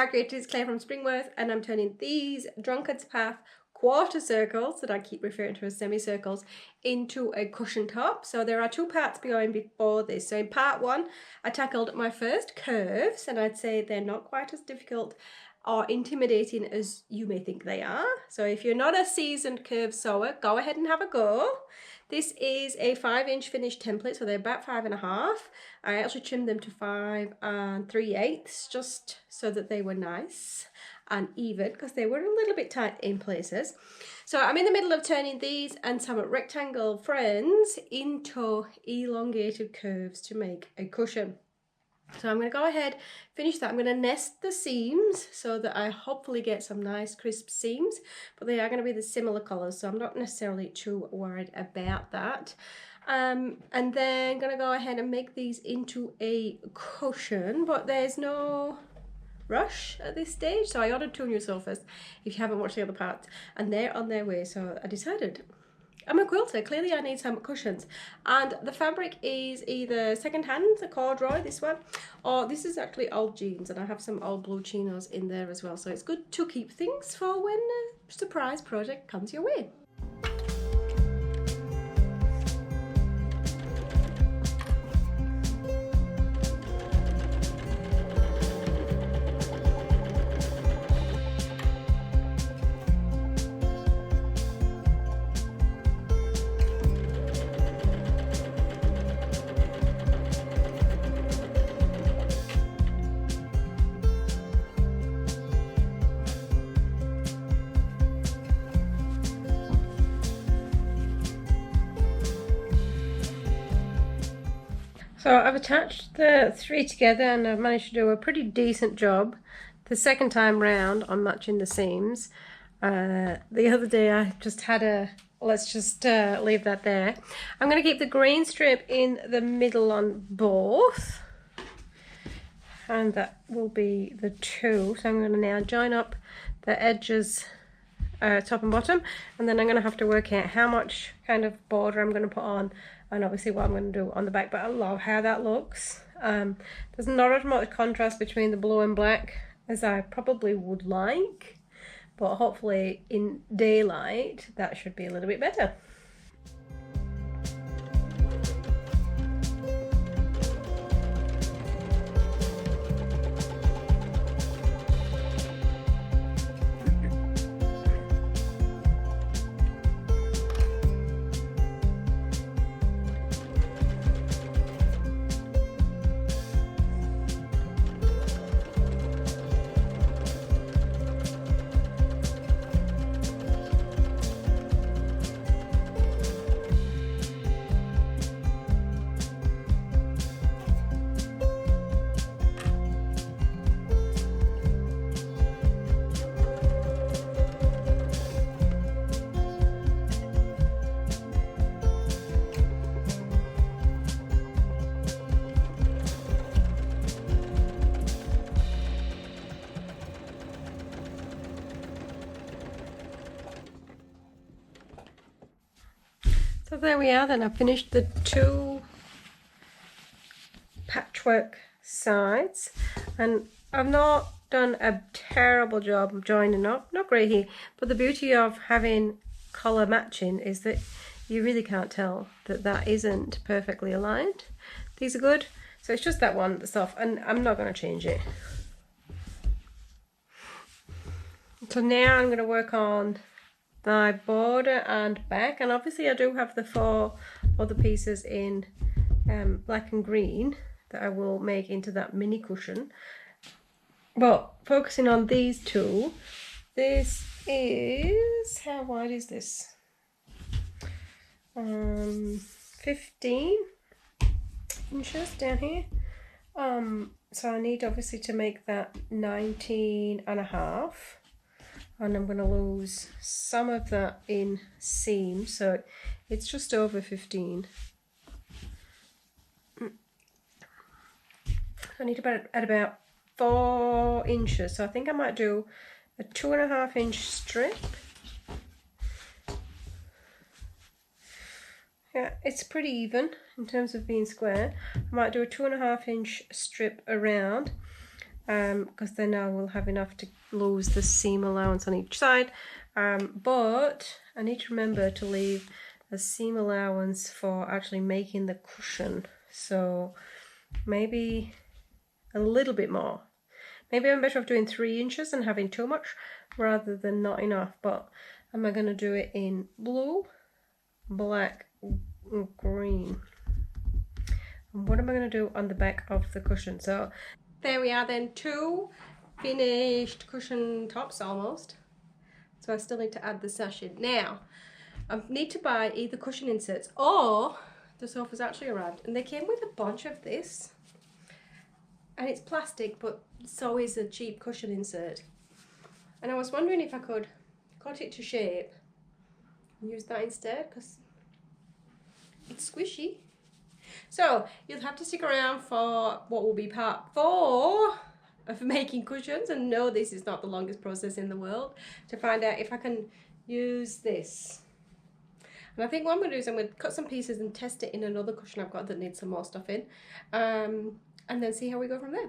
Hi creators, it's Claire from Springworth, and I'm turning these Drunkard's Path quarter circles that I keep referring to as semicircles into a cushion top. So there are two parts going before this. So in part one, I tackled my first curves, and I'd say they're not quite as difficult or intimidating as you may think they are. So if you're not a seasoned curve sewer, go ahead and have a go. This is a 5-inch finished template, so they're about 5.5. I actually trimmed them to 5 3/8 just so that they were nice and even, because they were a little bit tight in places. So I'm in the middle of turning these and some rectangle friends into elongated curves to make a cushion. So I'm going to go ahead, finish that. I'm going to nest the seams so that I hopefully get some nice crisp seams, but they are going to be the similar colours, so I'm not necessarily too worried about that. And then I'm going to go ahead and make these into a cushion, but there's no rush at this stage. So I ordered 2 new sofas, if you haven't watched the other parts, and they're on their way. So I decided, I'm a quilter, clearly I need some cushions, and the fabric is either second hand, the corduroy, this one, or this is actually old jeans, and I have some old blue chinos in there as well, so it's good to keep things for when a surprise project comes your way. So I've attached the 3 together, and I've managed to do a pretty decent job the second time round on matching the seams. The other day I just had a, let's just leave that there. I'm going to keep the green strip in the middle on both, and that will be the 2. So I'm going to now join up the edges, top and bottom, and then I'm going to have to work out how much kind of border I'm going to put on, and obviously what I'm going to do on the back. But I love how that looks. There's not as much contrast between the blue and black as I probably would like, but hopefully in daylight that should be a little bit better. So there we are then. I've finished the 2 patchwork sides, and I've not done a terrible job of joining up, not great here, but the beauty of having colour matching is that you really can't tell that that isn't perfectly aligned. These are good, so it's just that one that's off, and I'm not going to change it. So now I'm going to work on my border and back, and obviously I do have the 4 other pieces in black and green that I will make into that mini cushion, but focusing on these 2, this is, how wide is this? 15 inches down here, so I need obviously to make that 19.5. and I'm going to lose some of that in seam, so it's just over 15. I need about at about 4 inches, so I think I might do a 2.5 inch strip. Yeah, it's pretty even in terms of being square. I might do a 2.5 inch strip around, because then I will have enough to lose the seam allowance on each side. But I need to remember to leave a seam allowance for actually making the cushion. So maybe a little bit more. Maybe I'm better off doing 3 inches and having too much rather than not enough. But am I going to do it in blue, black, and green? And what am I going to do on the back of the cushion? So there we are then, 2 finished cushion tops almost. So I still need to add the sash in. Now, I need to buy either cushion inserts or the sofa's actually arrived. And they came with a bunch of this. And it's plastic, but so is a cheap cushion insert. And I was wondering if I could cut it to shape and use that instead, because it's squishy. So you'll have to stick around for what will be part 4 of making cushions, and no, this is not the longest process in the world, to find out if I can use this. And I think what I'm going to do is I'm going to cut some pieces and test it in another cushion I've got that needs some more stuff in, and then see how we go from there.